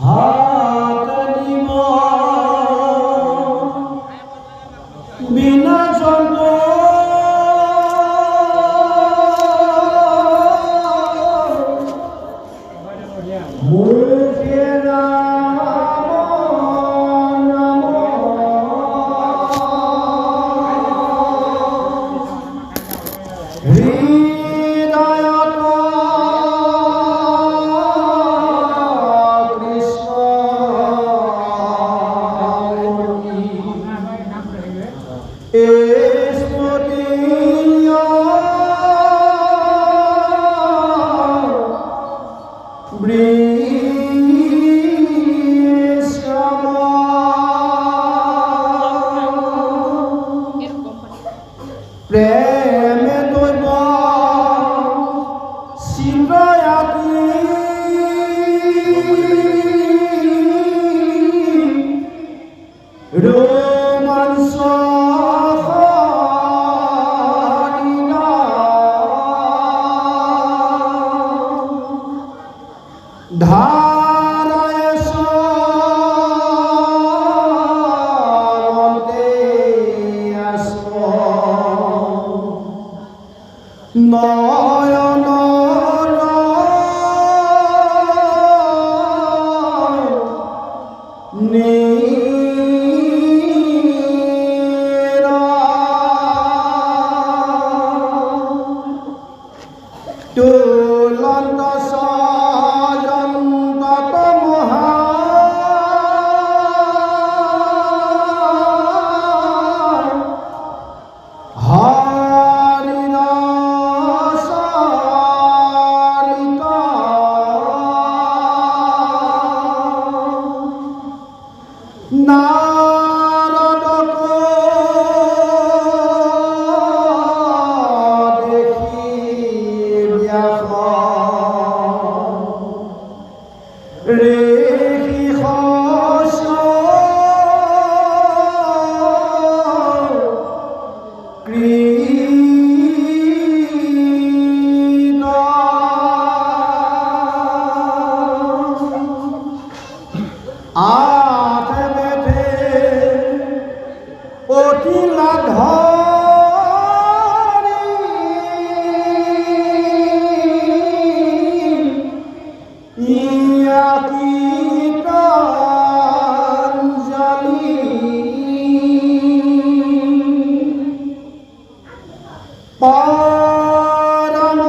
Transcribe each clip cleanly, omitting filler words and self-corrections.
হাত নিব বিনা যন্ত্র মুখে প্রেমে দৈব শিবয়াতি রোমাঞ্চ ধারায় সন্তে আসব নয়ন তুলন্ত সজন্ত মহা হরিণ সারিতা নারদ দেখি ব্যাস রেখি হস আঠ বেঠে অটিলা ধরি ইয়াকি কাঞ্জলি পরম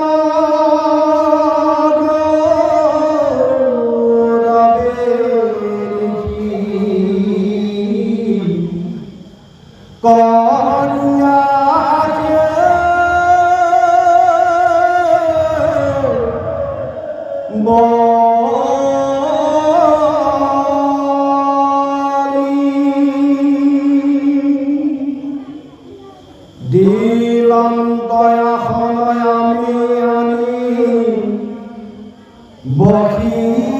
করিয়াছে দিলাম দয়াখন আমি আনি বহিবার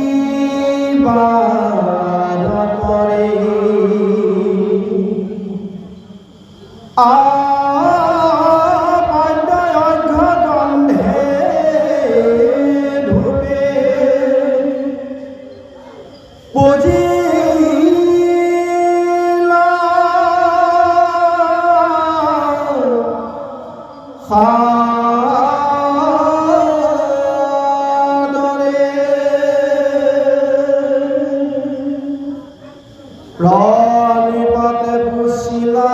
করে গন্ধে ধূপে পুজিলা সাদরে প্রাণীপতে পুষিলা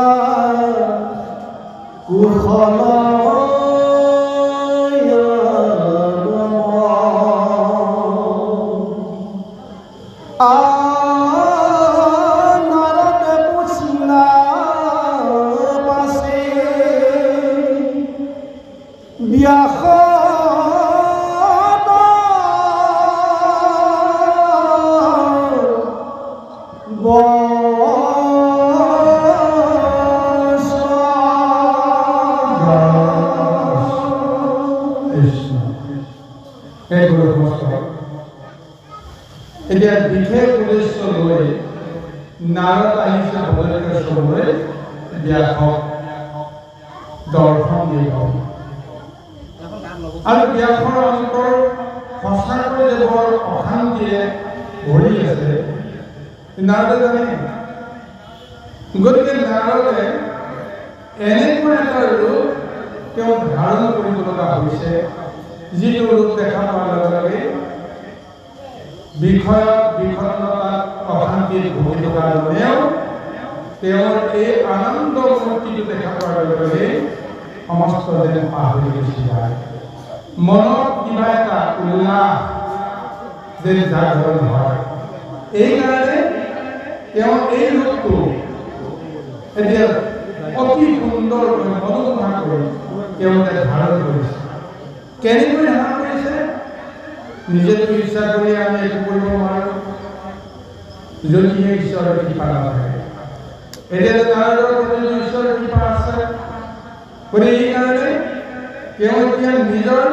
কুশল নারদ পুষিলা পাশে ব্যাস এতিয়া বিশেষ উদ্দেশ্য লৈ নাৰদ আহিছে ভগৱানৰ চৰণলৈ ব্যাসক দৰ্শন দিব আৰু ব্যাসৰ অন্তৰ সঁচাকৈ যে বৰ অশান্তিৰে ভৰি আছে নাৰদে জানে গতিকে নাৰদে এনেকুৱা এটা ৰূপ তেওঁ ধাৰণ কৰিব লগা হৈছে যিটো ৰূপ দেখা পোৱাৰ লগে লগে বিষণ্ণতাত অশান্তিত ভুগি থকা জনেও তেওঁৰ এই আনন্দ মূৰ্তিটো দেখা পোৱাৰ লগে লগে সমস্ত যেন পাহৰি গুচি যায় মনত কিবা এটা উল্লাস যেন জাগৰণ হয় এইকাৰণে তেওঁ এই ৰূপটো এতিয়া অতি সুন্দৰকৈ মনোমোহা কৰি তেওঁলোকে ধাৰণ কৰিছে কেনেকৈ ধাৰণ কৰিছে নিজেতো ইচ্ছা কৰি আমি একো কৰিব নোৱাৰোঁ যদিহে ঈশ্বৰৰ কৃপা নাথাকে এতিয়া নাৰদৰ প্ৰতি ঈশ্বৰৰ কৃপা আছে গতিকে এইকাৰণে তেওঁ এতিয়া নিজৰ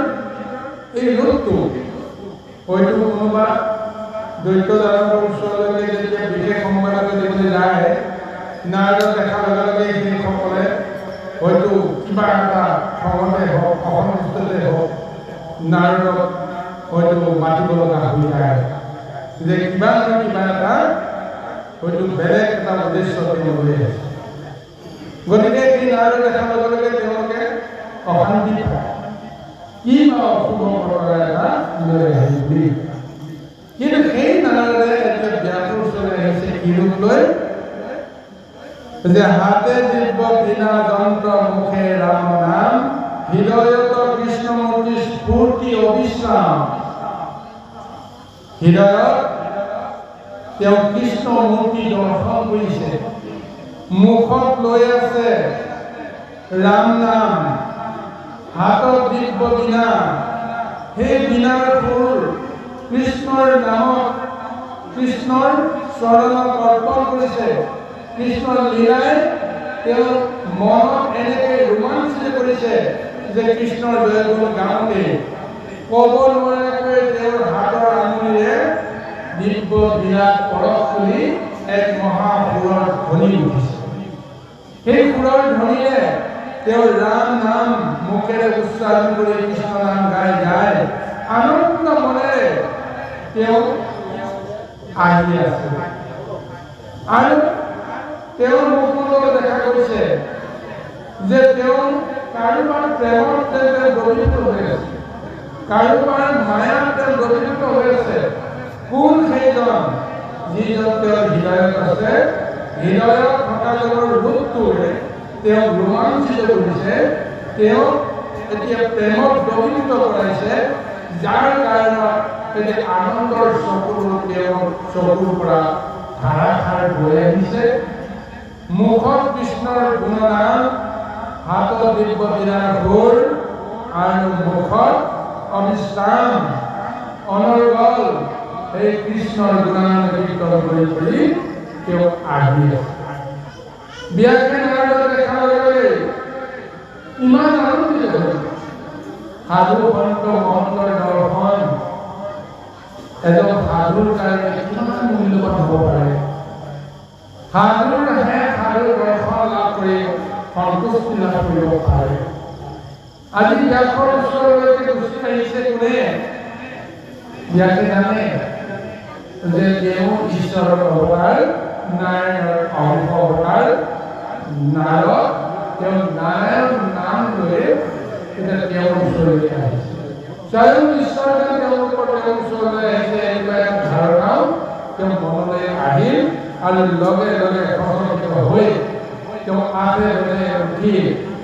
এই ৰূপটো হয়তো কোনোবা দৈত্যদানৱৰ ওচৰলৈকে যেতিয়া বিশেষ সংবাদকে দিবলৈ যায় নাৰদক দেখাৰ লগে লগে সেইসকলে হয়তো কিবা এটা খঙতে হওক অসন্তুষ্টতে হওক নাৰদক হয়তো মাতিব লগা হৈ যায় যে কিবা নহয় কিবা এটা হয়তো বেলেগ এটা উদ্দেশ্য তেওঁ লৈ আছে গতিকে এই নাৰদক দেখাৰ লগে লগে তেওঁলোকে অশান্তি পায় কি বা অশুভ ঘটনা এটা লৈ আহি বুলি কিন্তু সেই নাৰদে এতিয়া ব্যাসৰ ওচৰলৈ আহিছে কি ৰূপ লৈ যে হাতে দিব্য বিনা যন্ত্ৰ মুখে ৰাম নাম হৃদয়ত কৃষ্ণমূৰ্তি স্ফূৰ্তি অবিশ্ৰাম হৃদয়ত তেওঁ কৃষ্ণ মূৰ্তি দৰ্শন কৰিছে মুখত লৈ আছে ৰাম নাম হাতত দিব্য বীণা সেই বীণাৰ সুৰ কৃষ্ণৰ নামত কৃষ্ণৰ চৰণত অৰ্পণ কৰিছে কৃষ্ণৰ লীলাই তেওঁ মনত এনেকৈ ৰোমাঞ্চিত কৰিছে যে কৃষ্ণৰ জয়গুণ গাওঁতে ক'ব নোৱাৰাকৈ তেওঁৰ হাতৰ আঙুলিৰে দিব্য বীণাত পৰশ কৰি এক মহাসুৰৰ ধ্বনি উঠিছে সেই সুৰৰ ধ্বনিৰে তেওঁৰ ৰাম নাম মুখেৰে উচ্চাৰণ কৰি কৃষ্ণ নাম গাই গাই আনন্দ মনেৰে তেওঁ আহি আছে আৰু তেওঁৰ মুখমণ্ডলত দেখা গৈছে যে তেওঁ কাৰোবাৰ প্ৰেমত গভীৰত হৈ আছে কাৰোবাৰ মায়াত তেওঁ গভীৰত হৈ আছে কোন সেইজন যিজন তেওঁৰ হৃদয়ত আছে হৃদয়ত থকা জনৰ ৰূপটোৱে তেওঁ ৰোমাঞ্চিত কৰিছে তেওঁ এতিয়া প্ৰেমত গভীৰত কৰাইছে যাৰ কাৰণত এতিয়া আনন্দৰ চকুৰ তেওঁৰ চকুৰ পৰা ধাৰাসাৰ বৈ আহিছে মুখত কৃষ্ণৰ গুণগান হাতত দিব্য বীণাৰ সুৰ আৰু মুখত অবিশ্ৰাম অনৰ্গল সেই কৃষ্ণৰ গুণগান কীৰ্তন কৰি তেওঁ আহি আছে ব্যাসে নাৰদক দেখাৰ লগে লগে ইমান আনন্দিত হ'ল সাধু সন্ত মহন্তৰ দৰ্শন এজন সাধুৰ কাৰণে কিমান মূল্যৱান হ'ব পাৰে সাধুৰ দৰ্শন লাভ কৰি সন্তুষ্টি লাভ কৰিব পাৰে আজি ব্যাসৰ ওচৰলৈকে গুচি আহিছে কোনে ব্যাসে জানে যে তেওঁ ঈশ্বৰৰ অৱতাৰ নাৰায়ণৰ অংশ অৱতাৰ নাৰদ তেওঁ নাৰায়ণ নাম লৈ এতিয়া তেওঁৰ ওচৰলৈকে আহিছে স্বয়ং ঈশ্বৰে তেওঁলোকৰ তেওঁৰ ওচৰলৈ আহিছে এনেকুৱা এটা ধাৰণাও তেওঁ মনলৈ আহিল আৰু লগে লগে সচকিত হৈ তেওঁ আগে উঠি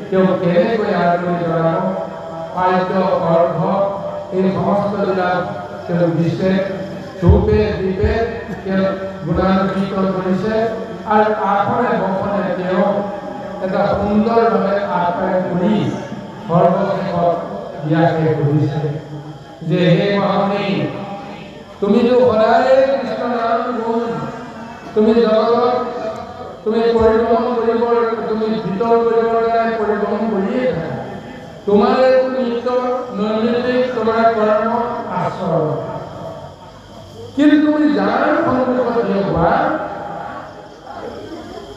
তেওঁ কেনেকৈ আদৰি জনাব খাদ্য অৰ্ঘ এই সমস্তবিলাক তেওঁ দিছে ধূপে দীপে তেওঁ গুণানুকীৰ্তন কৰিছে আৰু আসনে বসনে তেওঁ এটা সুন্দৰভাৱে আপ্যায়ন কৰি সৰ্বশেষত ব্যাসে সুধিছে যে হে মহামুনি তুমিতো সদায় কৃষ্ণ নাম গুণ তুমি জগতত তুমি পৰিভ্ৰমণ কৰিবৰ তুমি ভিতৰ কৰিবৰ কাৰণে পৰিভ্ৰমণ কৰিয়ে থাকা তোমাৰ নিত্য নৈমিত্তিক তোমাৰ কৰ্ম আচৰণ কিন্তু তুমি যাৰ সন্মুখত থিয় হোৱা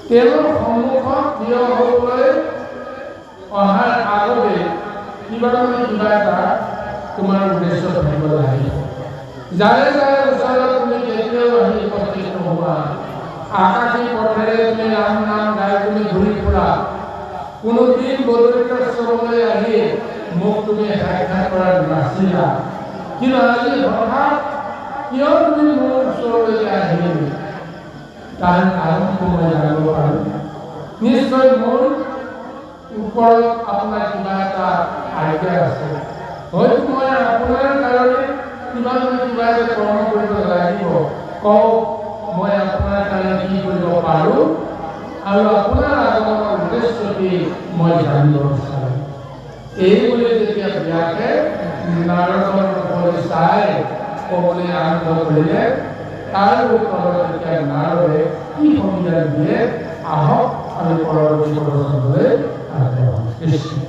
তেওঁৰ সন্মুখত থিয় হ'বলৈ অহাৰ আগতে কিবা নহয় কিবা এটা তোমাৰ উদ্দেশ্য থাকিব লাগিব যাৰে যাৰে ওচৰত তুমি কেতিয়াও তুমি ৰাম নাম গাই তুমি ঘুৰি ফুৰা কোনোদিন বদৰিকাৰ চৰলৈ আহি মোক তুমি সাক্ষাৎ কৰাৰ নাছিলা কিন্তু আজি হঠাৎ কিয় তুমি মোৰ ওচৰলৈ আহিল তাৰ কাৰণটো মই জানিব পাৰোঁ নিশ্চয় মোৰ ওপৰত আপোনাৰ কিবা এটা আইডিয়া আছে হয়তো মই আপোনাৰ কাৰণে কিবা এটা কৰ্ম কৰিব লাগিব কওক মই আপোনাৰ কাৰণে কি কৰিব পাৰোঁ আৰু আপোনাৰ আগমনৰ উদ্দেশ্য কি মই জানিব বিচাৰোঁ এইবুলি যেতিয়া ব্যাসে নাৰদৰ ওপৰত চাই ক'বলৈ আৰম্ভ কৰিলে তাৰ উত্তৰত তেতিয়া নাৰদে কি সমিধান দিয়ে আহক আমি পৰৱৰ্তী প্ৰশ্নলৈ আগবাঢ়ো কৃষ্ণ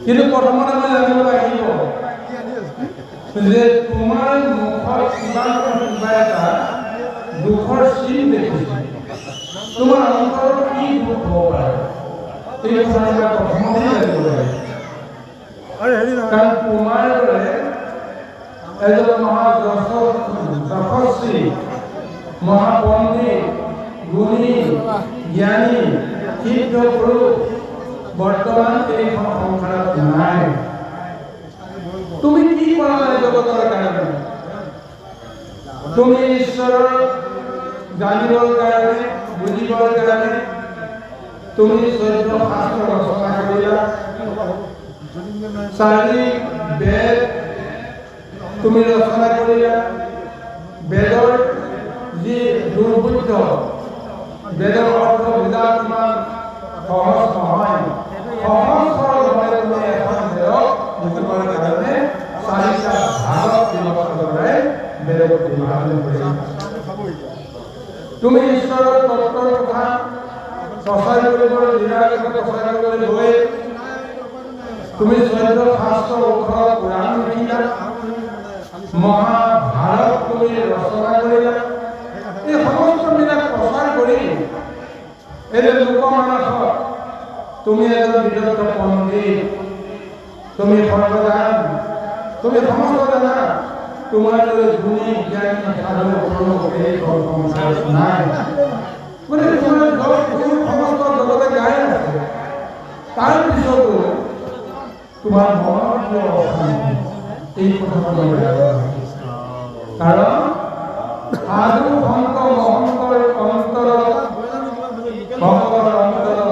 কিন্তু প্ৰথমতে মই জানিব লাগিব যে তোমাৰ মুখত কিবা এটা দুখৰ চিন দেখিছোঁ এজন মহাযশস্বী মহাপণ্ডিত গুণী জ্ঞানী সিদ্ধ পুৰুষ বৰ্তমান এইখন সংসাৰত নাই। তুমি কি কৰা জগতৰ কাৰণে? তুমি ঈশ্বৰৰ জানিবৰ কাৰণে বুজিবৰ কাৰণে তুমি 14 শাস্ত্ৰ ৰচনা কৰিলা, 4 বেদ তুমি ৰচনা কৰিলা। বেদৰ যি দুৰ্বুদ্ধ বেদৰ অৰ্থ বুজা ইমান সহজ নহয়। সহজ সৰলভাৱে তুমি এখন বেদক বুজিবৰ কাৰণে 4টা ভাগত বিভক্ত কৰাই বেদক বিভাজন কৰিলা। তুমি ঈশ্বৰৰ তত্ত্বৰ কথা প্ৰচাৰ কৰিবলৈ দিনৰ প্ৰচাৰ কৰিবলৈ গৈ তুমি 14 শাস্ত্ৰ 18 পুৰাণ লিখিলা, মহাভাৰত তুমি ৰচনা কৰিলা। এই সমস্তবিলাক প্ৰচাৰ কৰি এই লোকমানসত তুমি এজন বিদগ্ধ পণ্ডিত, তুমি সৰ্বদান, তুমি সমস্ত জানা। তোমাৰ দৰে গুণী জ্ঞানী সাধু কোনো এই সংসাৰত নাই। গতিকে তোমাৰ সমস্ত জগতে গাই আছে, তাৰ পিছতো তোমাৰ মনৰ কিয় অশান্তি? এই কথা কাৰণ সাধু সন্ত মহন্তৰ অন্তৰত ভগৱতৰ অন্তৰত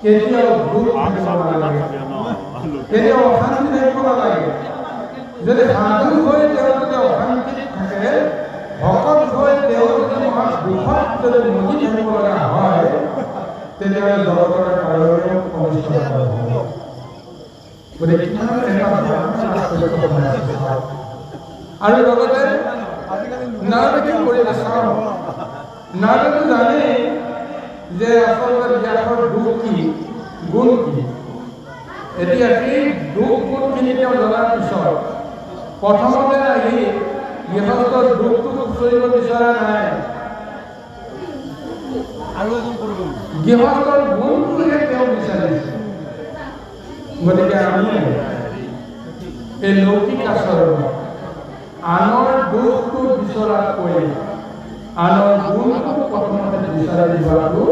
কেতিয়াও দুখ থাকিব নালাগে, কেতিয়াও অশান্তি থাকিব নালাগে। যদি সাধু হৈ তেওঁ যদি অশান্তিত থাকে, ভকত হৈ তেওঁ যদি মহা দুখত যদি মজি থাকিব লগা হয়, তেতিয়াহ'লে জগতৰ কাৰোৰে অনিষ্ট হ'ব। গতিকে আৰু লগতে নাৰদে কি কৰিলে চাওঁ। নাৰদে জানে যে আচলতে ব্যাসৰ দুখ কি, গুণ কি। এতিয়া সেই দুখ গুণখিনি তেওঁ জনাৰ পিছত প্ৰথমতে আহি গৃহস্থৰ দুখটো খুচৰিব বিচৰা নাই, গৃহস্থৰ গুণটোহে তেওঁ বিচাৰিছে। গতিকে আমি এই লৌকিক আচৰণ আনৰ দুখটো বিচৰাতকৈ আনৰ গুণটো প্ৰথমতে বিচাৰি যোৱাটো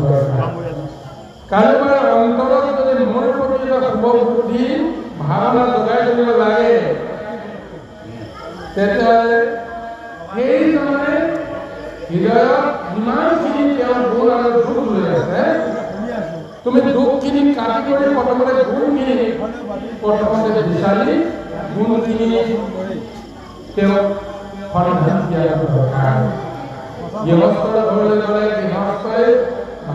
দৰকাৰ। কাৰোবাৰ অন্তৰত যদি মোৰ প্ৰতি শুভ বুদ্ধি ভাৱনা জগাই দিব লাগে, তেতিয়াহ'লে সেইজনে হৃদয়ত যিমানখিনি তেওঁৰ গুণ আৰু দুখ লৈ আছে, তুমি দুখখিনি কাটি কৰি প্ৰথমতে গুণখিনি প্ৰথমতে বিচাৰি গুণখিনি তেওঁক সন্ধান দিয়াটো দৰকাৰ। গৃহস্থৰ ঘৰলৈ গ'লে গৃহস্থই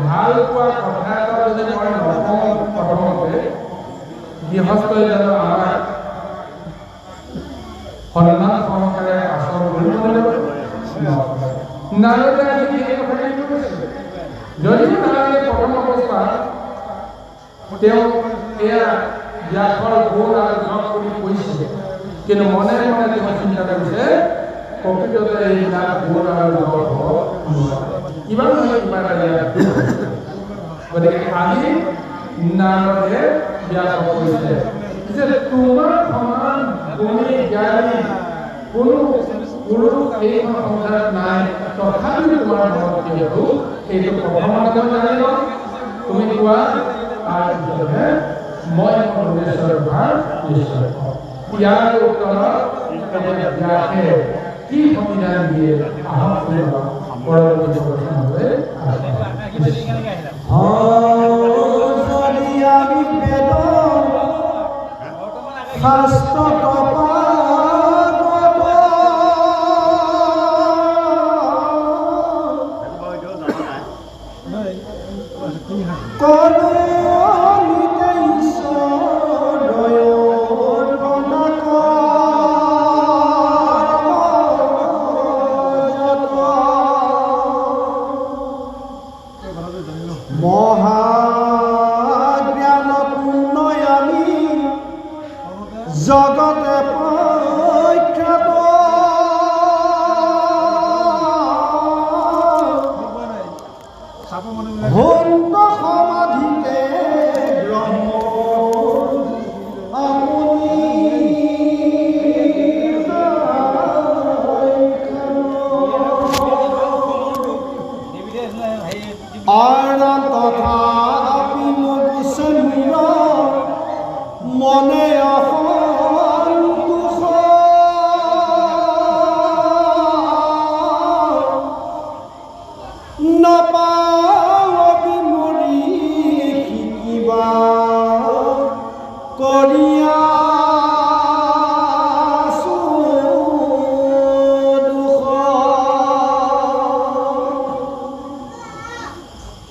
ভাল পোৱা কথা এটা যদি মই নকওঁ, প্ৰথমতে গৃহস্থই জানো আমাক সন্মান সহকাৰে আচৰণ কৰিব লাগিব? নাৰদে আজি এই কথাখিনি কৈছে। যদিও নাৰদে প্ৰথম অৱস্থাত তেওঁ এয়া ব্যাসৰ গুণ আৰু যশ কৰি কৈছে, কিন্তু মনে মনে তেওঁ চিন্তা কৰিছে প্ৰকৃততে এইবিলাক গুণ আৰু যশ হ'ব কিমান নহয় কিবা এটা ইয়াত। গতিকে আজি নাৰদে ব্যাসক কৈছে যে তোমাৰ সমান গুণী জ্ঞানী কোনো গুৰু এইখন সংসাৰত নাই, তথাপিও তোমাৰ মনত যিহেতু এইটো প্ৰথমতে জানি লওঁ, তুমি কোৱা তাৰপিছতহে মই মোৰ উদ্দেশ্যৰ ভাৰ নিশ্চয় কওঁ। ইয়াৰ উত্তৰত ব্যাসে কি সমিধান দিয়ে আহক পৰৱৰ্তী প্ৰশ্নলৈ। জগতে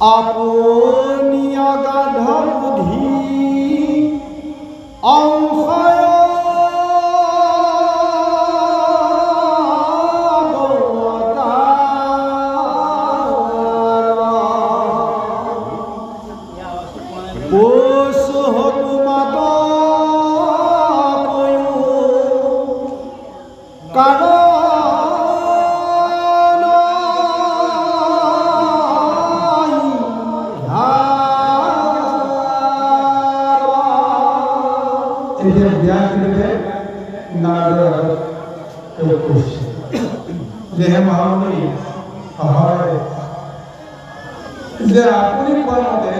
আপুনি অগাধ বুদ্ধি অংশয় যে আপুনি কোৱা মতে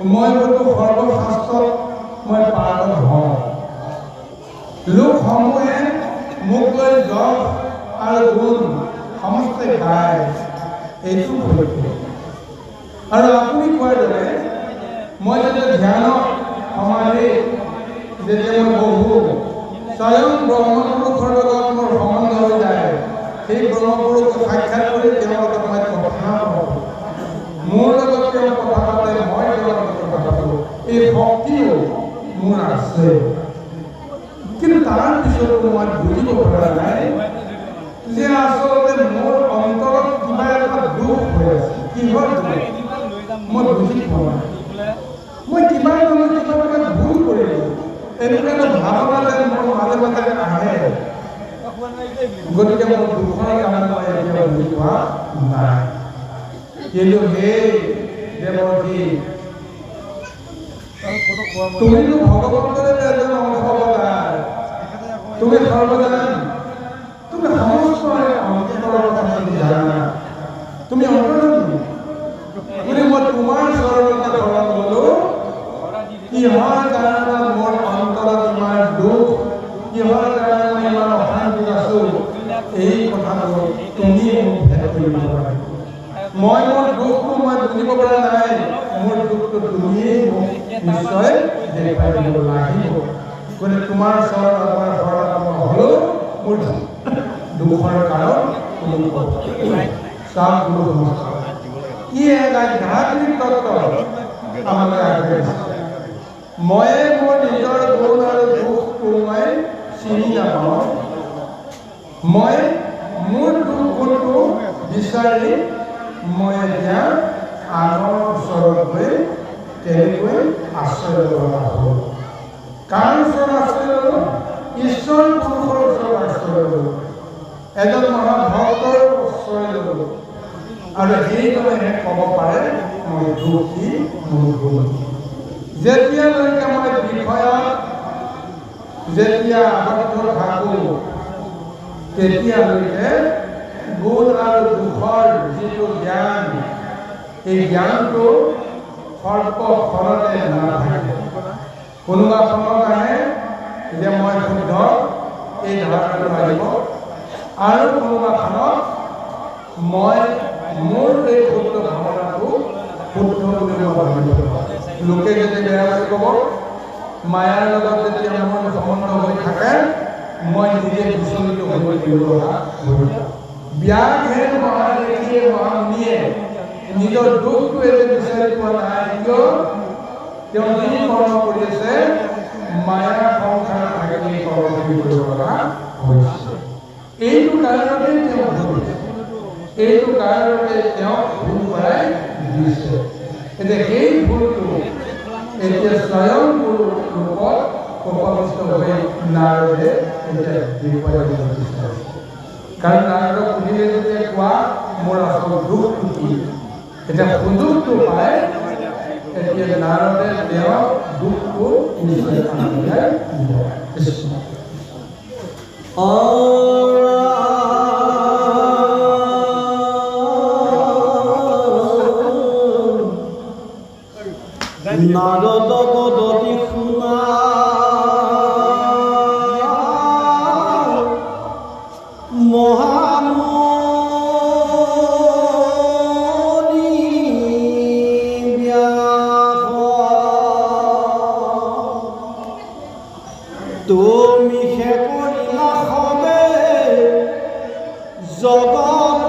মই হয়তো সৰ্বশাস্ত্ৰত মই পাৰদৰ্শ হওঁ লোকসমূহে মোক লৈ যশ আৰু গুণ সমস্তে গায় এইটো সত্য আৰু আপুনি কোৱাৰ দৰে মই যেতিয়া ধ্যানত সমাধি যেতিয়া মই বহো স্বয়ং ব্ৰহ্মপুৰুষৰ লগত মোৰ সম্বন্ধ হৈ যায় সেই ব্ৰহ্মপুৰুষ সাক্ষাৎ কৰি তেওঁৰ লগত মই কথা পাতোঁ মোৰ লগত তেওঁ কথা পাতে মই তেওঁৰ লগত কথা পাতোঁ এই শক্তিও মোৰ আছে কিন্তু তাৰ পিছতো মই বুজিব পৰা নাই যে আচলতে মোৰ অন্তৰত কিবা এটা দুখ হৈ আছে কিহৰ দুখ মই বুজি পোৱা নাই মই কিবা এটা ভুল কৰিলোঁ এনেকুৱা এটা ভাৱনা যেন মোৰ মাজে মাজে আহে গতিকে মোৰ দুখৰ কাৰণে মই এতিয়া বুজি পোৱা নাই কিন্তু সেই দেৱতী তুমিতো ভগৱন্তৰে এজন অংশ অৱতাৰ তুমি সৰ্বজান তুমি সমস্ত অন্তৰৰ কথা জানা তুমি অন্তৰ্যামী বুলি মই তোমাৰ চৰণতে শৰণ ল'লো কিহৰ কাৰণে মোৰ অন্তৰত ইমান দুখ কিহৰ কাৰণে মই ইমান অশান্তিত আছো এই কথাটো তুমি মোক ভেদ কৰিব পাৰিবা মই মোৰ দুখটো মই বুজিব পৰা নাই মোৰ দুখটো তুমিয়ে মোক নিশ্চয় দেখুৱাই দিব লাগিব গতিকে তোমাৰ চৰণত মই শৰণাপন্ন হ'লো মোৰ দুখৰ কাৰণ তুমি চাওক গুৰু নমস্কাৰ ই এক আধ্যাত্মিক তত্ত্ব আমালৈ আগবাঢ়িছে ময়ে মোৰ নিজৰ গুণ আৰু দুখটো মই চিনি নাপাওঁ মই মোৰ দুখ গুণটো বিচাৰি মই এতিয়া আনৰ ওচৰত গৈ তেনেকৈ আশ্ৰয় ল'ব হ'ল কাৰ ওচৰত আশ্ৰয় ল'লোঁ ঈশ্বৰ পুৰুষৰ ওচৰত আশ্ৰয় ল'লোঁ এজন মহাভক্তৰ আশ্ৰয় ল'লোঁ আৰু সেইজনেহে ক'ব পাৰে মই দুখী মোৰ গুণ যেতিয়ালৈকে মই বিষয়ত যেতিয়া আবদ্ধ থাকোঁ তেতিয়ালৈকে গুণ আৰু দুখৰ যিটো জ্ঞান এই জ্ঞানটো সৰ্বক্ষণতে নাথাকে কোনোবা সময় আহে যে মই শুদ্ধ এই ধাৰণাটো আহিব আৰু কোনোবা সময়ত মই মোৰ এই শুদ্ধ ভাৱনাটো শুদ্ধ বুলি মই ভাবিব লোকে যদি বেয়া বুলি ক'ব মায়াৰ লগত যেতিয়া মোৰ সম্বন্ধ হৈ থাকে মই নিজে বিচলিত হৈ পৰিব লগা ব্যাঘেন মহাদেশীয়ে মহামুনিয়ে নিজৰ দুখটো এনে বিচাৰি পোৱা নাই কিয় তেওঁ যি কৰ্ম কৰি আছে মায়া সংসাৰ থাকি কৰ্ম কৰিব লগা হৈছে এইটো কাৰণতে তেওঁ ভুগিছে এইটো কাৰণতে তেওঁ ভুল কৰাই দিছে এতিয়া সেই ভুলটো এতিয়া স্বয়ং গুৰু ৰূপত উপবিষ্ট হৈ নাৰদে এতিয়া দেখুৱাই দিব বিচাৰিছে কাৰণ নাৰদক সুধিলে যেতিয়া কোৱা মোৰ আচল দুখটো কি এতিয়া সুযোগটো পায় এতিয়া নাৰদে তেওঁৰ দুখটো নিশ্চয় আনিবলৈ দিব নারদ পদতি শুনা মহামুনি ব্যাস তুমি হে করিলা হবে জগত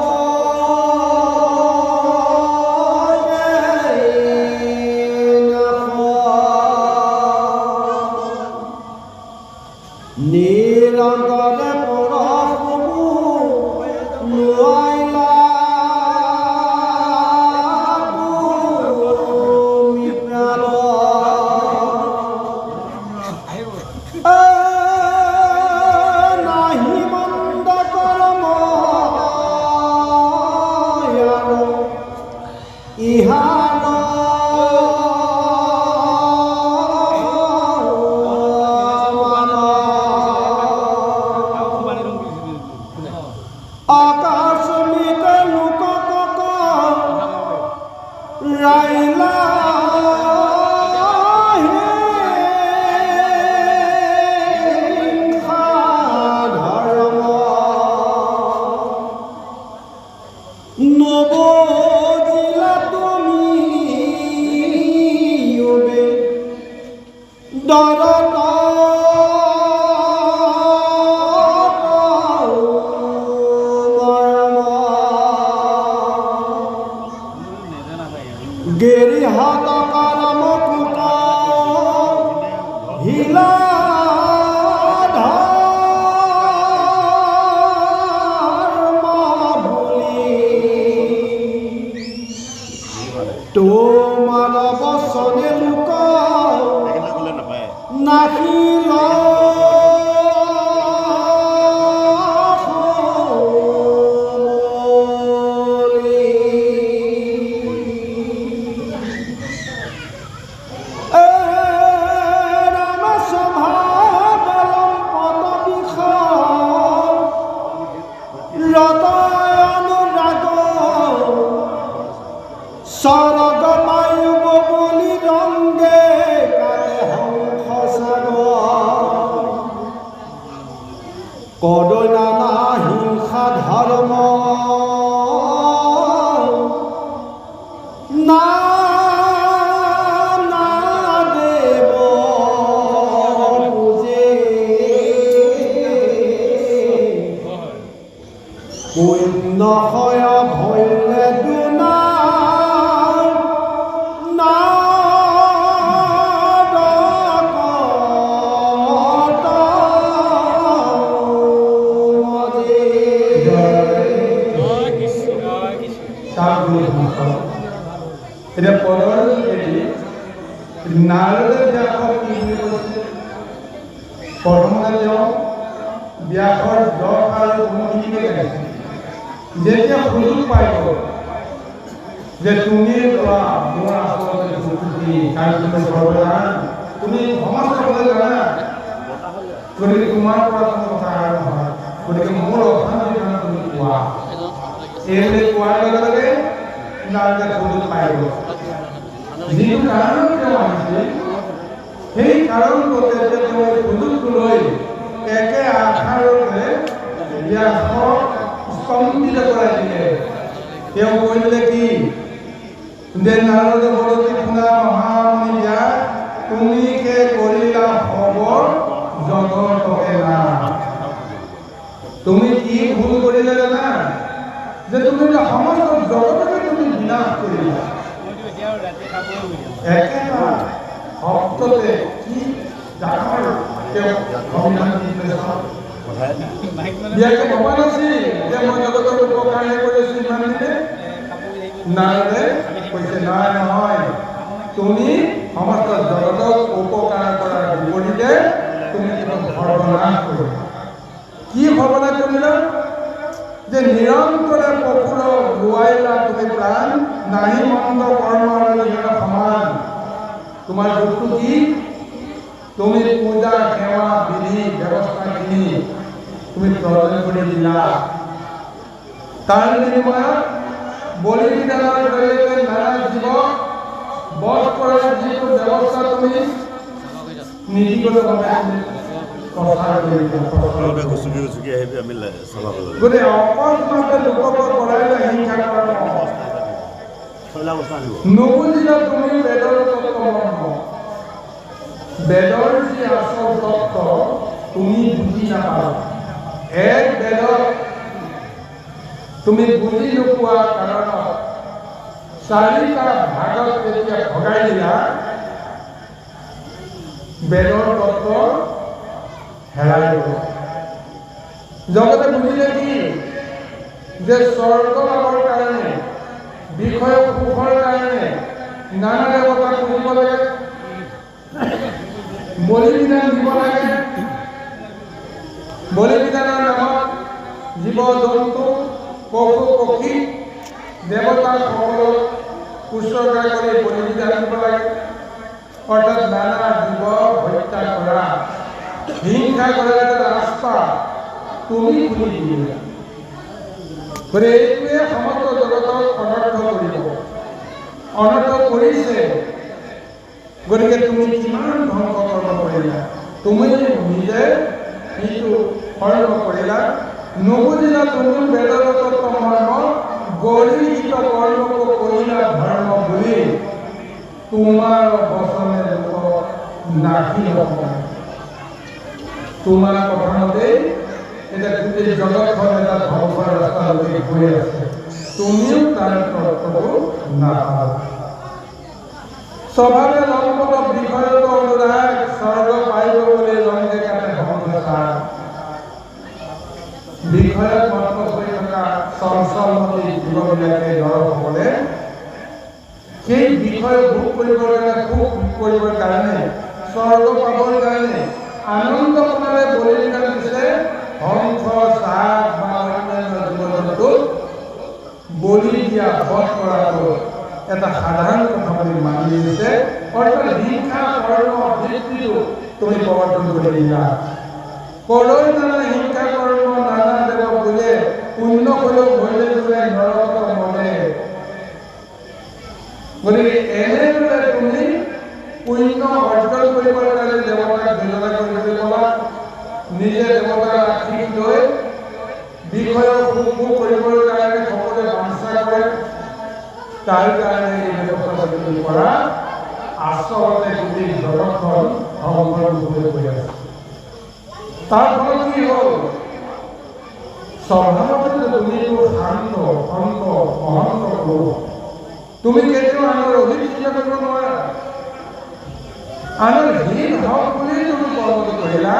ধর্ম না দেব বুঝে পুণ্য হয় ভৈলে দুনার না এটা পদর এটি নারদের ব্যাপক কি হয়েছে প্রথমে ব্যাপক জব আর অনুমতিকে গেছে যেতিয়া সুযোগ পাইব যে তুমি মোৰ আচলতে সুযোগী কাৰণ তুমি সৰ্বদান তুমি সমস্ত কথা জানা গতিকে তোমাৰ পৰা কোনো কথা আৰু নহয় গতিকে মোৰ অশান্তিৰ কাৰণে তুমি কোৱা এইবুলি কোৱাৰ লগে লগে নাৰদে সুযোগ পাইব যিটো কাৰণত তেওঁ আহিছিল সেই কাৰণটোতে তেওঁ সুযোগটো লৈ একে আশাৰতে ব্যাসক স্তম্ভিত কৰাই দিলে তেওঁ কৈছিলে কি যে নারদ বলতে শুনা মহামুনি ব্যাস তুমি কে করিলা খবর জগতকে না তুমি কি ভুল করিলে জানা যে তুমি সমস্ত জগতকে তুমি বিনাশ করিলা একেটা ভক্ততে কি ডাঙৰ তেওঁ অভিমান দিলে বিয়াকে ভবা নাছিল যে মই জগতৰ উপকাৰহে কৰিছো ইমান দিনে নাৰদে কৈছে নাই নহয় তুমি সমস্ত জগতক উপকাৰ কৰাৰ বিপৰীতে তুমি সৰ্বনাশ কৰিলা কি সৰ্বনাশ কৰিলা যে নিৰন্তৰে পশুৰ গোৱাইলা তুমি প্ৰাণ নাহি মন্দ কৰ্ম আৰু সমান তোমাৰ দুখটো কি তুমি পূজা সেৱা বিধি ব্যৱস্থাখিনি তুমি প্ৰদান কৰি দিলা তাৰ বিনিময়ত বলি বিধানৰ জৰিয়তে নানা জীৱক বধ কৰাৰ যিটো ব্যৱস্থা তুমি নীতিগতভাৱে প্ৰচাৰ কৰিলা গতিকে অকস্মাতে লোকক কৰাইলে হিংসা কৰাৰ নুবুজিলা তুমি বেদৰ তত্ত্ব মৰ্ম বেদৰ যি আচল তত্ত্ব তুমি বুজি নাপালা এক বেদক তুমি বুজি নোপোৱা কাৰণত চাৰিটা ভাগত যেতিয়া ভগাই দিলা বেদৰ তত্ত্ব হেৰাই গ'ল জগতে বুজিলে কি যে স্বৰ্গ লাভৰ কাৰণে বিষয় সুখৰ কাৰণে নানা দেৱতাক পুজিব লাগে বলি বিধান দিব লাগে বলি বিধানৰ নামত জীৱ জন্তু পশু পক্ষী দেৱতাৰ সকলক উৎসৰ্গা কৰি বলি বিধান দিব লাগে অৰ্থাৎ নানা জীৱ হত্যা কৰা হিংসা কৰাৰ এটা ৰাস্তা তুমি খুলি দিলা গতিকে এইটোৱে সমগ্ৰ জগতক অনৰ্থ কৰিব অনৰ্থ কৰিছে গতিকে তুমি কিমান ধ্বংস কৰ্ম কৰিলা তুমি নিজে সেইটো কৰ্ম কৰিলা নুবুজিলা তুমি বেদৰ তত্ত্ব মৰ্ম গৰিহিত কৰ্মক কৰিলা ধৰ্ম বুলি তোমাৰ বচনে লোক নাশী হ'ব তোমাৰ কথা মতে এটা গোটেই জগতখন এটা ধ্বংসৰ ৰাস্তালৈকে গৈ আছে তুমিও তাৰ তত্ত্বটো নাপালা স্বভাৱে লম্পট বিষয়ক অনুৰাগ স্বৰ্গ পাইব বুলি ৰংগে কাটে সংসাৰ বিষয়ত মত হৈ থকা চঞ্চলমতী জীৱবিলাকে দৰসকলে সেই বিষয় ভোগ কৰিবৰ কাৰণে সুখ কৰিবৰ কাৰণে স্বৰ্গ পাবৰ কাৰণে আনন্দ মনেৰে বলি বিধান দিছে হংস চাগ বা অন্যান্য জীৱ জন্তুক বলি দিয়া বধ কৰাটো এটা সাধাৰণ কথা বুলি মানি লৈছে অৰ্থাৎ হিংসা কৰ্ম বৃত্তিটো তুমি প্ৰৱৰ্তন কৰি দিলা কলৈ নানা হিংসা কৰ্ম নানা দেৱক বোলে পুণ্য কৰিও ভৰিলে বোলে নৰকত মনে গতিকে এনেদৰে তুমি পুণ্য অৰ্জন কৰিবৰ কাৰণে দেৱতাক যোজনা কৰিবলৈ ক'লা নিজে দেৱতাৰ আশীষ লৈ বিষয়ক সমূহ কৰিবলৈ কাৰণে সকলোৱে বাঞ্ছা কৰে তাৰ কাৰণে এই ব্যৱস্থা কৰা আচলতে গোটেই জগতখন ধ্বংসৰ মুখলৈ গৈ আছে। তাৰ ফলত কি হ'ল স্বভাৱতে তুমি শান্ত সন্ত মহন্ত লোক তুমি কেতিয়াও আনৰ অধিক চিন্তা কৰিব নোৱাৰা আনৰ হীন হওক বুলি তুমি কৰ্মটো কৰিলা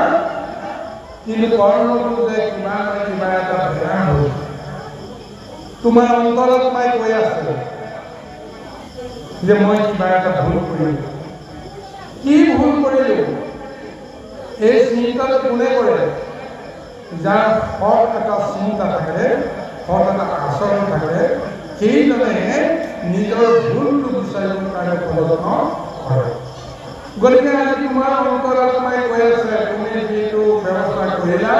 কিন্তু কৰ্মটো যে কিমান কিবা এটা বেয়া হ'ল তোমাৰ অন্তৰত মাই কৈ আছে যে মই কিবা এটা ভুল কৰিলোঁ কি ভুল কৰিলোঁ এই চিন্তাটো কোনে কৰে যাৰ সৎ এটা চিন্তা থাকে সৎ এটা আচৰণ থাকে সেইজনে নিজৰ ভুলটো বিচাৰিবৰ কাৰণে প্ৰযত্ন কৰে গতিকে আজি তোমাৰ অন্তৰত মাই কৈ আছে তুমি যিটো ব্যৱস্থা কৰিলা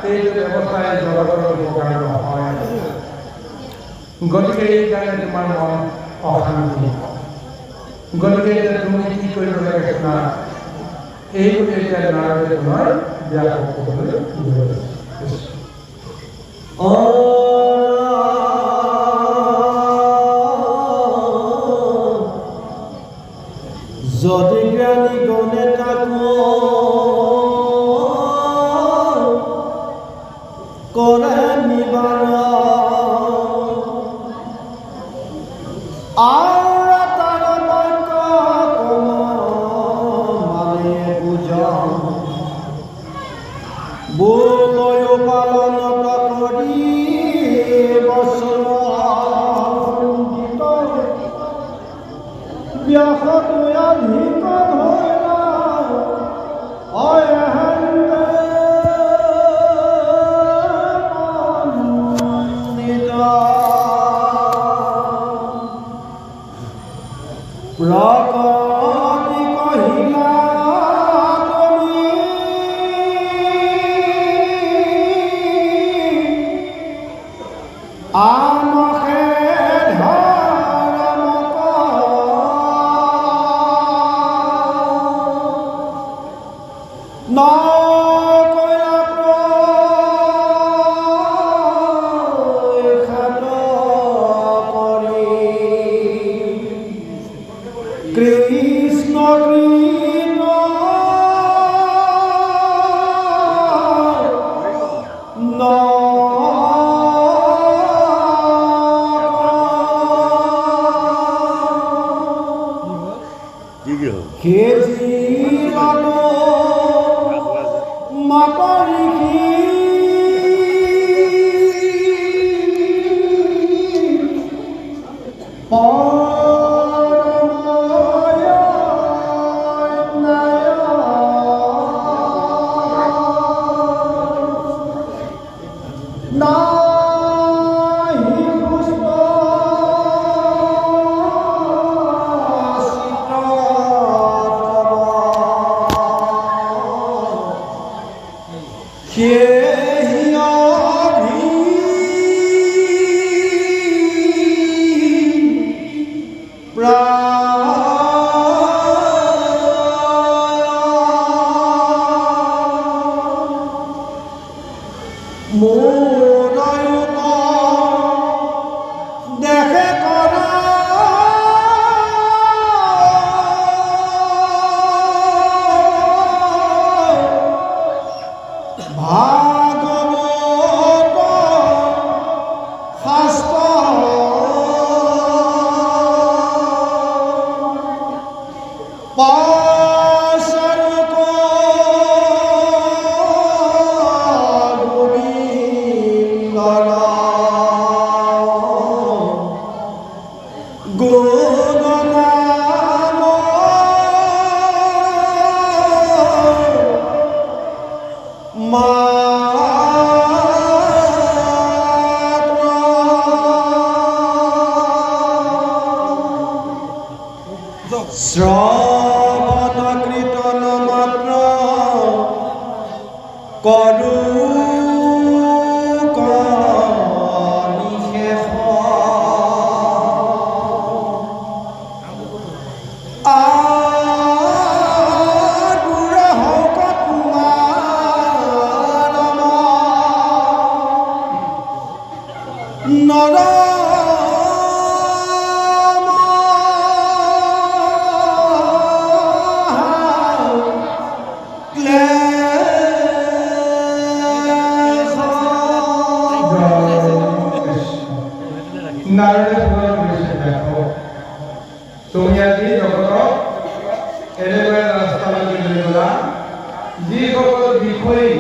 সেইটো ব্যৱস্থাই জগতৰ উপকাৰ নহয় গতিকে এইকাৰণে তোমাৰ মন অশান্তি গতিকে তুমি কি কৰিব লাগে শুনা এইটো এতিয়া নাৰায়ণে তোমাৰ ব্যাপক কৰিবলৈ যদি জ্ঞানী গণে তাকো কৰে নিবাৰ আৰু তাৰ বাক্য কম মানে বুজাও বোলয় পালন কৰি বচন ব্যাসতয়াধিক ধৰা প্ৰকটি কহিলা তুমি আনহে ধৰ্মক নকৰা প্ৰসাদ কৰি কৃষ্ণ কৃষ্ণ মোৰ নাৰদে পুনৰ কৰিছে দেখো তুমি আজি জগতক এনেকৈ ৰাস্তালৈ লৈ গলা যিসকল বিষয়ী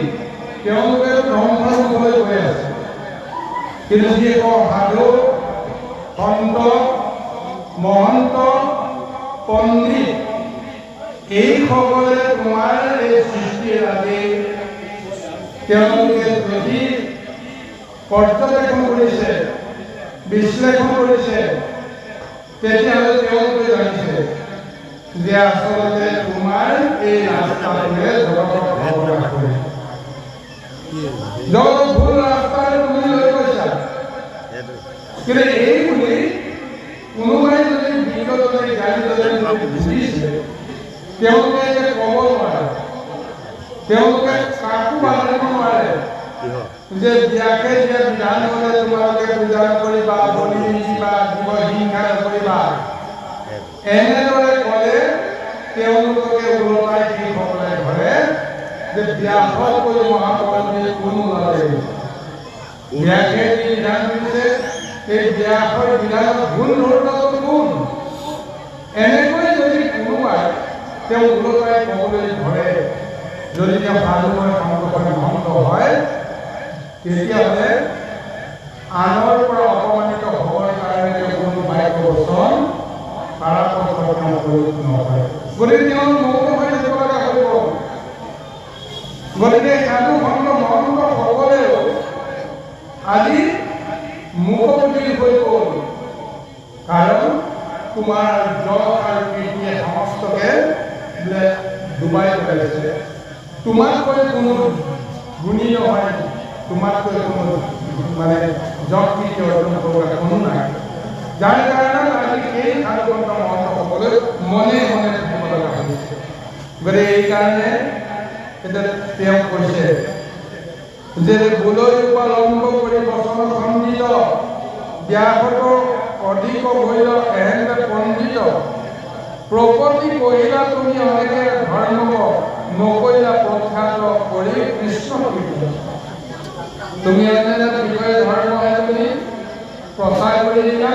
তেওঁলোকে ধ্বংসৰ মুখলৈ গৈ আছে কিন্তু যিসকল সাধু সন্ত মহন্ত পণ্ডিত এইসকলে তোমাৰ এই সৃষ্টিৰ আজি তেওঁলোকে যদি পৰ্যবেক্ষণ কৰিছে বিশ্লেষণ কৰিছে তেতিয়াহ'লে তেওঁলোকে জানিছে যে আচলতে তোমাৰ এই ৰাস্তাটোৱে জগতক অৱগাহ কৰিছে জগতক ভুল ৰাস্তাৰে তুমি লৈ গৈছা কিন্তু এই বুলি কোনোবাই যদি বিগতলৈ গালি যদি বুজিছে তেওঁলোকে ক'ব নোৱাৰে তেওঁলোকে কাকো বাধা নোৱাৰে যে বিয়াকে যে বিধান হলে তোমালোকে পূজা কৰিবা বলি দিবা জীৱ হিংসা কৰিবা এনেদৰে ক'লে তেওঁলোকে ওলোটাই যিসকলে ধৰে যে ব্যাসত কৰি মহাপণ্ডিত কোনো নলয় বিয়াকে যি বিধান দিছে সেই ব্যাসৰ বিধানত ভুল ধৰিলেও কোন এনেকৈ যদি কোনোবাই তেওঁ ওলোটাই ক'বলৈ ধৰে যদি তেওঁ সাধুময় সংগঠন ভংগ হয় তেতিয়াহ'লে আনৰ পৰা অপমানিত হ'বৰ কাৰণে তেওঁ কোনো বাক্য বচন পাৰাপত্ৰ প্ৰয়োগ নকৰে গতিকে তেওঁ মৌন হৈ থাকিব লগা হ'ব গতিকে সাধু সন্ত মহন্তসকলেও আজি মুখমুখি হৈ গ'ল কাৰণ তোমাৰ যশ আৰু কীৰ্তিয়ে সমস্তকে বোলে ডুবাই পেলাইছে তোমাতকৈ কোনো গুণী নহয় তোমাতকৈ কোনো মানে যশ কীৰ্তি অৰ্জন কৰা কোনো নাই যাৰ কাৰণে আজি এই সাধু সন্ত মহন্তসকলে মনে মনে থাকিব লগা হৈছে গতিকে এইকাৰণে তেওঁ কৈছে যে বোলৈ উপলম্ব কৰি বচন খণ্ডিত ব্যাসত অধিক হৈল এহেন্দ্ৰ পণ্ডিত প্ৰকৃতি কহিলা তুমি অনেকে ধৰ্ম নকৰিলা প্ৰখ্যাত কৰি কৃষ্ণ কীৰ্তন তুমি এনে বিষয়ে ধৰ্ম তুমি প্ৰচাৰ কৰি দিলা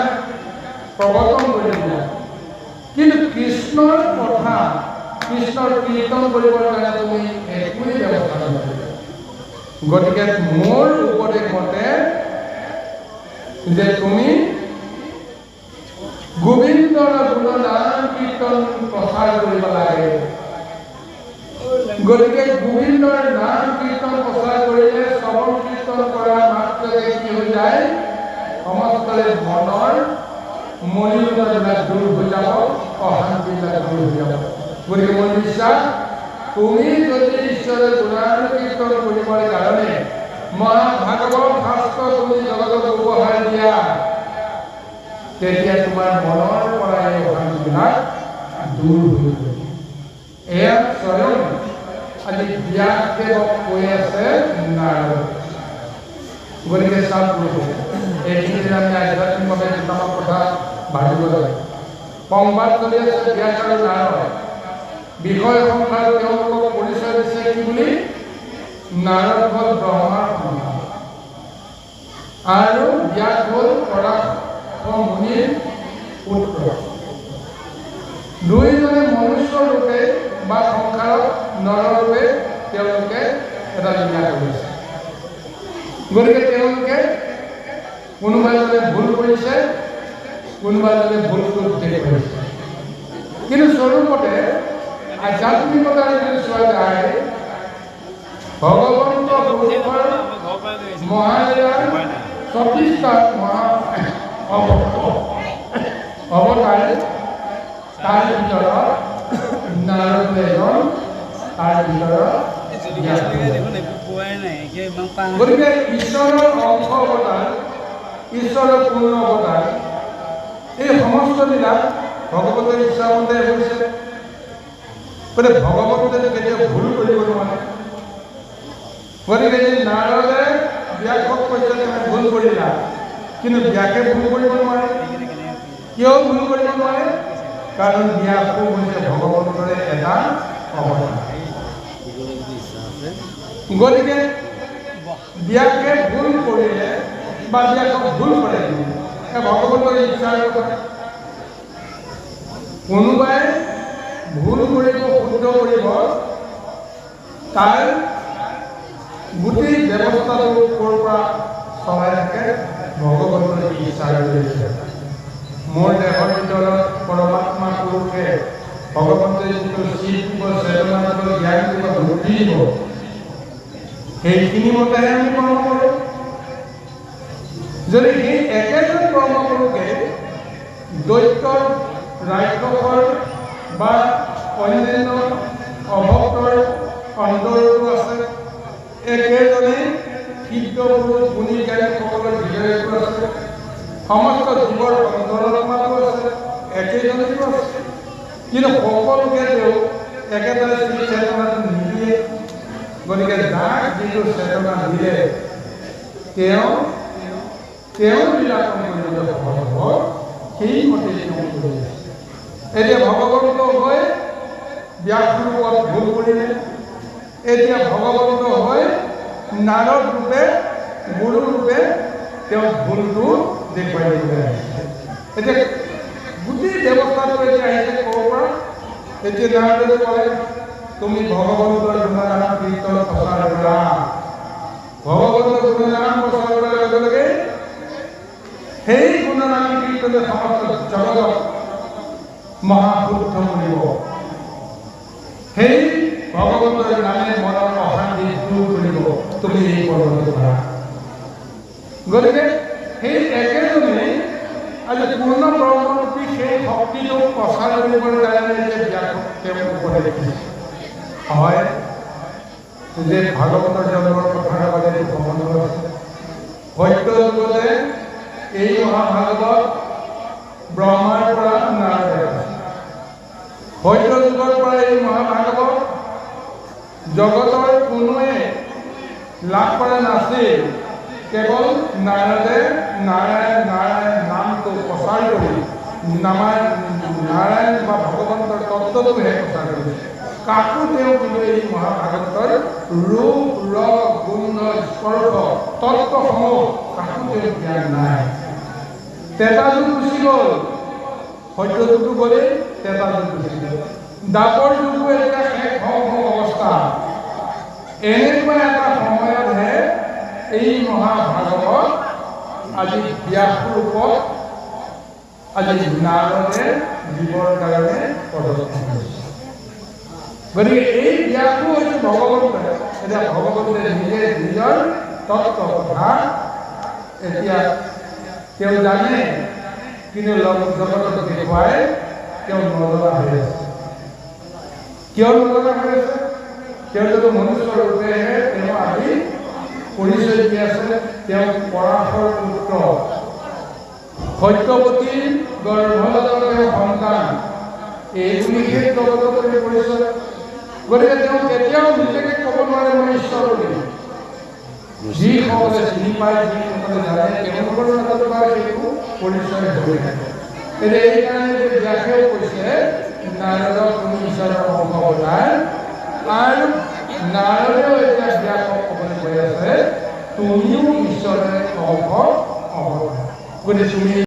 প্ৰৱৰ্তন কৰি দিলা কিন্তু কৃষ্ণৰ কথা কৃষ্ণৰ কীৰ্তন কৰিবৰ কাৰণে তুমি একোৱেই ব্যৱস্থা নকৰিলা গতিকে মোৰ উপদেশ মতে যে তুমি গোবিন্দৰ গুণগান কীৰ্তন প্ৰচাৰ কৰিব লাগে গতিকে গোবিন্দৰ নাম কীৰ্তন প্ৰচাৰ কৰিলে শ্ৰৱণ কীৰ্তন কৰা মাত্ৰকে কি হৈ যায় সমস্তৰে মনৰ মলিনতাবিলাক দূৰ হৈ যাব অশান্তিবিলাক দূৰ হৈ যাব গতিকে মোৰ বিশ্বাস তুমি যদি ঈশ্বৰৰ গুণগান কীৰ্তন কৰিবৰ কাৰণে মহাভাগৱত শাস্ত্ৰ তুমি জগতক উপহাৰ দিয়া তেতিয়া তোমাৰ মনৰ পৰা এই অশান্তিবিলাক দূৰ হৈ যাব এয়া স্বয়ং আজি ব্যাসদেৱক কৈ আছে নাৰদ গতিকে চাওক এইখিনিতে আমি আধ্যাত্মিকভাৱে দুটামান কথা ভাবিব লাগে সংবাদ চলি আছে ব্যাস আৰু নাৰদ বিষয় সংসাৰ তেওঁলোকক পৰিচয় দিছে কি বুলি নাৰদ হ'ল ব্ৰহ্মাৰ সন্তান আৰু ব্যাস হ'ল পৰাশৰ মুনিৰ পুত্ৰ দুইজনে মনুষ্য ৰূপে বা সংসাৰত নৰৰূপে তেওঁলোকে এটা লীলা কৰিছে গতিকে তেওঁলোকে কোনোবাজনে ভুল কৰিছে কোনোবাজনে ভুল কৰিছে কিন্তু স্বৰূপতে আধ্যাত্মিকতাৰ যদি চোৱা যায় ভগৱন্ত পুৰুষৰ মহালীলাৰ ২৬টা অৱতাৰ তাৰ ভিতৰত নাৰদ এজন তাৰ ভিতৰত গতিকে ঈশ্বৰৰ অংশ অৱতাৰ ঈশ্বৰৰ পূৰ্ণ অৱতাৰ এই সমস্ত লীলা ভগৱতৰ ইচ্ছামতে হৈছে গতিকে ভগৱতে কেতিয়াও ভুল কৰিব নোৱাৰে গতিকে নাৰদে ব্যাসক কৈছে তুমি ভুল কৰিলা কিন্তু বিয়াকে ভুল কৰিব নোৱাৰে। কিয় ভুল কৰিব নোৱাৰে? কাৰণ বিয়াটো হৈছে ভগৱন্তৰে এটা অৱতাৰ। গতিকে বিয়াকে ভুল কৰিলে বা বিয়াক ভুল কৰে ভগৱন্তৰ ইচ্ছাৰ কথা। কোনোবাই ভুল কৰিব, শুদ্ধ কৰিব, তাৰ গোটেই ব্যৱস্থাটো ক'ৰ পৰা চলাই থাকে? ভগৱন্তৰ ইচ্ছাৰ জৰিয়তে। মোৰ দেহৰ ভিতৰত পৰমাত্মা পুৰুষে ভগৱন্তই যিটো চিত দিব, চেতনা দিব, জ্ঞান দিব, বুদ্ধি দিব, সেইখিনি মতেহে আমি কৰ্ম কৰোঁ। যদি সেই একেজন কৰ্ম পুৰুষে দৈত্যৰ, ৰাক্ষসৰ বা অন্যান্য অভক্তৰ অন্তৰতো আছে, একেজনে সিদ্ধ পুৰুষ গুণী জ্ঞানীসকলৰ হৃদয়তো আছে, সমস্ত জীৱৰ অন্তৰাত্মাতো আছে, একেজনেতো আছে। কিন্তু সকলোকে তেওঁ একেবাৰে চেতনাটো নিদিয়ে। গতিকে যাক যিটো চেতনা দিলে তেওঁ নিৰাকৰণ কৰিবলৈ সফল হ'ব, সেইমতে তেওঁ কৰি আছে। এতিয়া ভগৱন্ত হৈ ব্যাসৰূপত ভুল কৰিলে, এতিয়া ভগৱন্ত হৈ নাৰদ ৰূপে, গুৰু ৰূপে তেওঁ ভুলটো দেখুৱাই দিবলৈ আহিছে। এতিয়া গোটেই ব্যৱস্থাটো এতিয়া আহিছে ক'ৰ পৰা? এতিয়া নাৰদে ক'লে, তুমি ভগৱন্তৰ গুণগান কীৰ্তন প্ৰচাৰ কৰা। ভগৱন্তৰ গুণগান প্ৰচাৰ কৰাৰ লগে লগে সেই গুণগান কীৰ্তনে সমস্ত জগতক মহাশুদ্ধ কৰিব। সেই ভগৱন্তৰ নামে মনৰ অশান্তি দূৰ কৰিব। তুমি এই কৰ্মটো কৰা। গতিকে সেই একেজনে আজি পূৰ্ণ ব্ৰহ্মৰূপী সেই শক্তিটো প্ৰচাৰ কৰিবলৈ কাৰণে যে ব্যাসক তেওঁ উপদেশ দিছে। হয় যে ভাগৱতৰ জন্মৰ কথাৰ লগতে সম্বন্ধ আছে। সত্য যুগতে এই মহাভাগৱত ব্ৰহ্মাৰ পৰা নাৰদে আছে। সত্য যুগৰ পৰা এই মহাভাগৱত জগতৰ কোনোৱে লাভ কৰা নাছিল। কেৱল নাৰদে নাৰায়ণ নাৰায়ণ নামটো প্ৰচাৰ কৰি নাৰায়ণ বা ভগৱন্তৰ তত্ত্বটোহে প্ৰচাৰ কৰিছে। কাকো তেওঁ কিন্তু এই মহাভাগৱতৰ ৰূপ, ৰস, গুণ, স্পৰ্শ তত্ত্বসমূহ কাকো তেওঁ জ্ঞান নাই। তেতা যুগ গুচি গ'ল, সত্য যুগটো গ'লেই তেতা যুগ গুচি গ'ল। দাপৰ যুগটো এতিয়া শেষ হওঁ অৱস্থা। এনেকুৱা এটা সময়তহে এই মহাভাগৱত আজি ব্যাসৰূপত আজি নাৰদে জীৱৰ কাৰণে প্ৰদৰ্শন কৰিছে। গতিকে এই ব্যাসটো হৈছে ভগৱন্ত। এতিয়া ভগৱন্তে নিজে নিজৰ তত্ত্ব কথা এতিয়া তেওঁ জানে, কিন্তু জগতক দেখুৱাই তেওঁ নজনা হৈ আছে। কিয় নজনা হৈ আছে? তেওঁলোকে মনুষ্য ৰূপেহে তেওঁ আজি পৰিচয় দি আছে। তেওঁ পৰাশৰ পুত্ৰ, সত্যৱতীৰ গৰ্ভজাত তেওঁ সন্তান, এই বুলিহে জগতত পৰিচয়। গতিকে তেওঁ কেতিয়াও নিজকে ক'ব নোৱাৰে মই ঈশ্বৰ বুলি। যিসকলে চিনি পায়, যিসকলে জানে, তেওঁলোকৰ মাজত বাৰু সেইটো পৰিচয় হৈ থাকে। এতিয়া এইকাৰণে ব্যাসেও কৈছে নাৰদক তুমি ঈশ্বৰৰ অংশ বনাই, আৰু নাৰদেও এতিয়া ব্যাসক ক'বলৈ কৈ আছে তুমিও ঈশ্বৰে অংশ হ'ব। গতিকে তুমি